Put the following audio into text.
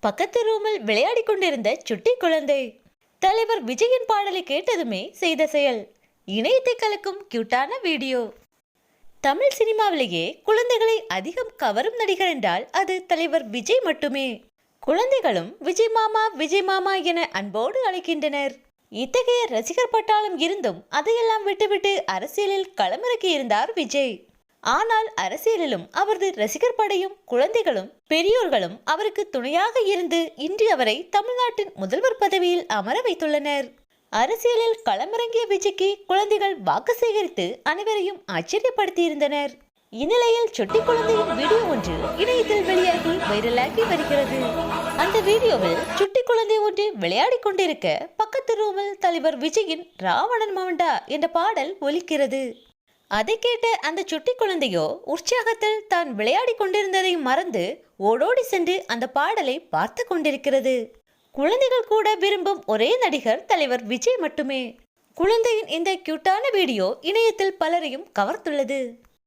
பக்கத்து ரூமில் விளையாடிக் கொண்டிருந்த சுட்டி குழந்தை. தலைவர் விஜயின் பாடலை கேட்டதுமே செய்த செயல். இணையத்தை கலக்கும் கியூட்டான வீடியோ. தமிழ் சினிமாவிலேயே குழந்தைகளை அதிகம் கவரும் நடிகர் என்றால் அது தலைவர் விஜய் மட்டுமே. குழந்தைகளும் விஜய் மாமா என அன்போடு அழைக்கின்றனர். இத்தகைய ரசிகர் பட்டாளம் இருந்தும் அதையெல்லாம் விட்டுவிட்டு அரசியலில் களமிறக்கி இருந்தார் விஜய். ஆனால் அரசியலிலும் அவரது ரசிகர் படையும் குழந்தைகளும் பெரியோர்களும் அவருக்கு துணையாக இருந்து இன்று அவரை தமிழ்நாட்டின் முதல்வர் பதவியில் அமர வைத்துள்ளனர். அரசியலில் களமிறங்கிய விஜய்க்கு குழந்தைகள் வாக்கு சேகரித்து அனைவரையும் ஆச்சரியப்படுத்தியிருந்தனர். இந்நிலையில் சுட்டி குழந்தையின் வீடியோ ஒன்று இணையத்தில் வெளியாகி வைரலாகி வருகிறது. அந்த வீடியோவில் சுட்டி குழந்தை ஒன்று விளையாடி கொண்டிருக்க பக்கத்து ரூமில் தலைவர் விஜயின் ராவணன் மவண்டா என்ற பாடல் ஒலிக்கிறது. அதை கேட்ட அந்த சுட்டி குழந்தையோ உற்சாகத்தில் தான் விளையாடி கொண்டிருந்ததை மறந்து ஓடோடி சென்று அந்த பாடலை பார்த்து கொண்டிருக்கிறது. குழந்தைகள் கூட விரும்பும் ஒரே நடிகர் தலைவர் விஜய் மட்டுமே. குழந்தையின் இந்த கியூட்டான வீடியோ இணையத்தில் பலரையும் கவர்ந்துள்ளது.